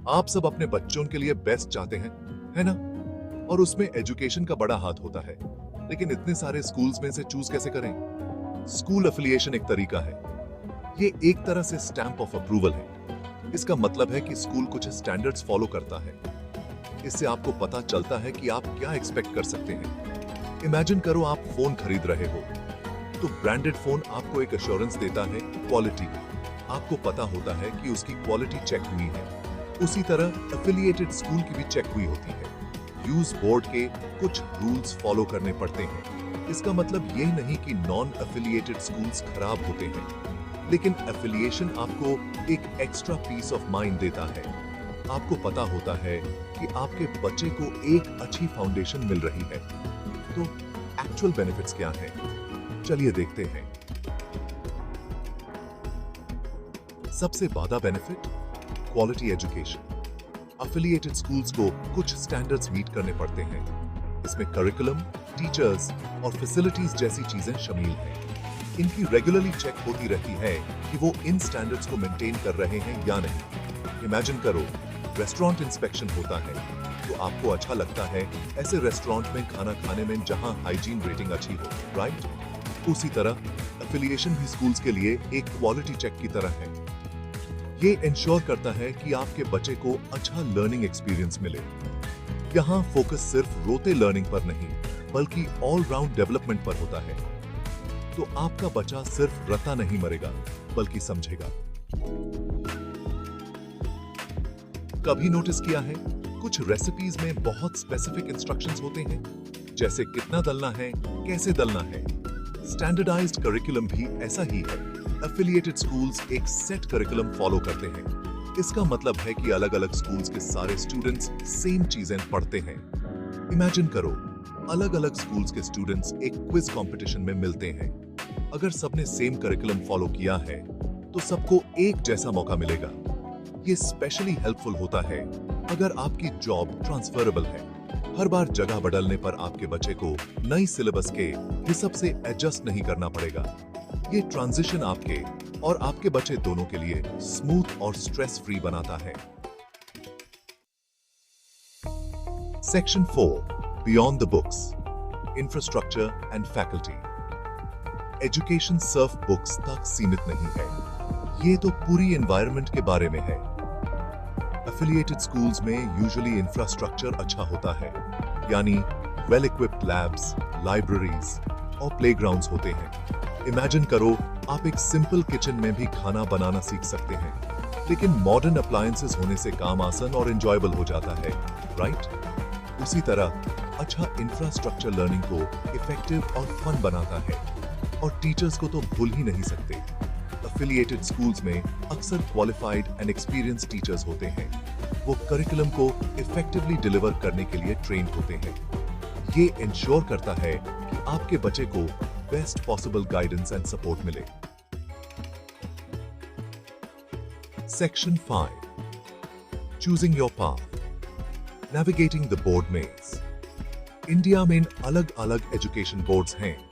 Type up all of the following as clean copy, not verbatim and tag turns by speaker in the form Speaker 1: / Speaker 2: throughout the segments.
Speaker 1: आप सब अपने बच्चों के लिए बेस्ट चाहते हैं, है ना? और उसमें एजुकेशन का बड़ा हाथ होता है। लेकिन इतने सारे स्कूल्स में से चूज कैसे करें? स्कूल एफिलिएशन एक तरीका है। ये एक तरह से स्टैंप ऑफ अप्रूवल है। इसका मतलब है कि स्कूल कुछ स्टैंडर्ड्स फॉलो करता है। इससे आपको पता चलता है कि आप क्या एक्सपेक्ट कर सकते हैं। इमेजिन करो आप फोन खरीद रहे हो, तो ब्रांडेड फोन आपको एक एश्योरेंस देता है क्वालिटी। आपको पता होता है कि उसकी क्वालिटी चेक हुई है। उसी तरह एफिलिएटेड स्कूल की भी चेक हुई होती है। यूज बोर्ड के कुछ रूल्स फॉलो करने पड़ते हैं। इसका मतलब ये नहीं कि नॉन एफिलिएटेड स्कूल्स खराब होते हैं, लेकिन एफिलिएशन आपको एक एक्स्ट्रा पीस ऑफ माइंड देता है। आपको पता होता है कि आपके बच्चे को एक अच्छी फाउंडेशन मिल रही है। तो एक्चुअल बेनिफिट्स क्या हैं? चलिए देखते हैं। सबसे बड़ा benefit, quality education. Affiliated schools को कुछ स्टैंडर्ड्स मीट करने पड़ते हैं। इसमें करिकुलम, टीचर्स और फैसिलिटीज जैसी चीजें शामिल हैं। इनकी रेगुलरली चेक होती रहती है कि वो इन स्टैंडर्ड्स को मेंटेन कर रहे हैं या नहीं। इमेजिन करो, रेस्टोरेंट इंस्पेक्शन होता है, तो आपको अच्छा लगता है ऐसे रेस्टोरेंट में खाना खाने में जहां हाइजीन रेटिंग अच्छी हो, राइट? उसी तरह एफिलिएशन भी स्कूल्स के लिए एक क्वालिटी चेक की तरह है। ये इंश्योर करता है कि आपके बच्चे को अच्छा लर्निंग एक्सपीरियंस मिले। यहाँ फोकस सिर्फ रोते लर्निंग पर नहीं, बल्कि ऑल राउंड डेवलपमेंट पर होता है। तो आपका बच्चा सिर्फ रटा नहीं मरेगा, बल्कि समझेगा। कभी नोटिस किया है, कुछ रेसिपीज में बहुत स्पेसिफिक इंस्ट्रक्शंस होते हैं, जैसे कितना दलना है, कैसे दलना है। स्टैंडर्डाइज्ड करिकुलम भी ऐसा ही है। एफिलिएटेड स्कूल्स एक सेट करिकुलम फॉलो करते हैं। इसका मतलब है कि अलग-अलग स्कूल्स के सारे स्टूडेंट्स सेम चीजें पढ़ते हैं। इमेजिन करो, अलग-अलग स्कूल्स के स्टूडेंट्स एक क्विज कंपटीशन में मिलते हैं। अगर सबने सेम करिकुलम फॉलो किया है, तो सबको एक जैसा मौका मिलेगा। ये स्पेशली हेल्पफुल होता है अगर आपकी जॉब ट्रांसफरेबल है। हर बार जगह बदलने पर आपके बच्चे को नई सिलेबस के हिसाब से एडजस्ट नहीं करना पड़ेगा। ये ट्रांजिशन आपके और आपके बच्चे दोनों के लिए स्मूथ और स्ट्रेस फ्री बनाता है। Section 4, beyond the books, infrastructure and faculty. Education सिर्फ बुक्स तक सीमित नहीं है, ये तो पूरी एनवायरनमेंट के बारे में है। एफिलिएटेड स्कूल्स में यूजुअली इंफ्रास्ट्रक्चर अच्छा होता है, यानी वेल इक्विप्ड लैब्स, लाइब्रेरीज और प्लेग्राउंड्स होते हैं। इमेजिन करो, आप एक सिंपल किचन में भी खाना बनाना सीख सकते हैं, लेकिन मॉडर्न अप्लायंसेस होने से काम आसान और एंजॉयबल हो जाता है, राइट? उसी तरह अच्छा इंफ्रास्ट्रक्चर लर्निंग को इफेक्टिव और फन बनाता है, और टीचर्स को तो भूल ही नहीं सकते। एफिलिएटेड स्कूल्स में अक्सर क्वालिफाइड एंड एक्सपीरियंस्ड टीचर्स होते हैं। वो करिकुलम को इफेक्टिवली डिलीवर करने के लिए ट्रेन्ड होते हैं। ये इंश्योर करता है कि आपके बच्चे को best possible guidance and support मिले। Section 5, choosing your path, navigating the board maze. India में अलग-अलग एजुकेशन बोर्ड्स हैं।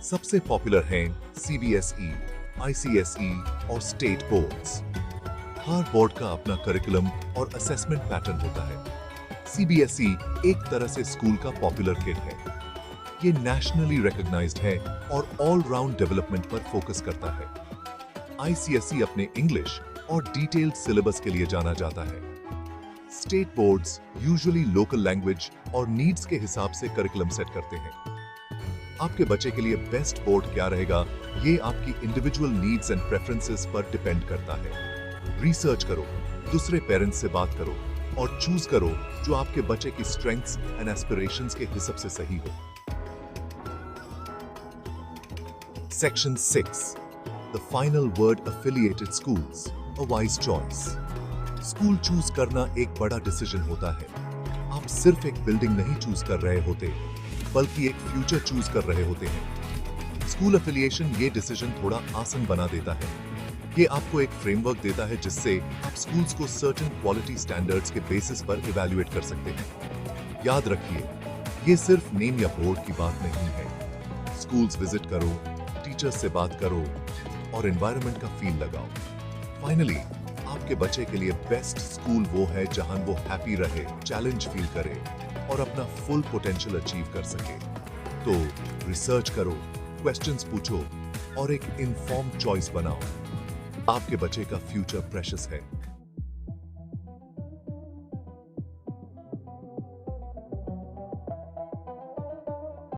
Speaker 1: सबसे पॉपुलर हैं सीबीएसई, आईसीएसई और स्टेट बोर्ड्स। हर बोर्ड का अपना करिकुलम और असेसमेंट पैटर्न होता है। सीबीएसई एक तरह से स्कूल का पॉपुलर किड है। ये नेशनली रिकॉग्नाइज्ड है और ऑल राउंड डेवलपमेंट पर फोकस करता है। आईसीएसई अपने इंग्लिश और डिटेल्ड सिलेबस के लिए जाना जाता है। State boards usually local language और नीड्स के हिसाब से करिकुलम सेट करते हैं। आपके बच्चे के लिए बेस्ट बोर्ड क्या रहेगा, ये आपकी इंडिविजुअल नीड्स एंड प्रेफरेंसेस पर डिपेंड करता है। रिसर्च करो, दूसरे पेरेंट्स से बात करो और चूज करो जो आपके बच्चे की स्ट्रेंथ्स एंड एस्पिरेशंस के हिसाब से सही हो। Section 6, the final word, affiliated schools, a wise choice. School choose करना एक बड़ा डिसीजन होता है। आप सिर्फ एक बिल्डिंग नहीं चूज कर रहे होते, बल्कि एक फ्यूचर चूज कर रहे होते हैं। स्कूल एफिलिएशन ये डिसीजन थोड़ा आसान बना देता है। ये आपको एक फ्रेमवर्क देता है जिससे आप स्कूल्स को सर्टेन क्वालिटी स्टैंडर्ड्स के बेसिस पर इवैल्यूएट कर सकते हैं। याद रखिए, ये सिर्फ नेम या बोर्ड की बात नहीं है। स्कूल्स विजिट करो, टीचर्स से बात करो और एनवायरनमेंट का फील लगाओ। फाइनली, आपके आपके बच्चे के लिए बेस्ट स्कूल वो है जहां वो हैप्पी रहे, चैलेंज फील करे और अपना फुल पोटेंशियल अचीव कर सके। तो रिसर्च करो, क्वेश्चंस पूछो और एक इन्फॉर्म्ड चॉइस बनाओ। आपके बच्चे का फ्यूचर प्रेशियस है।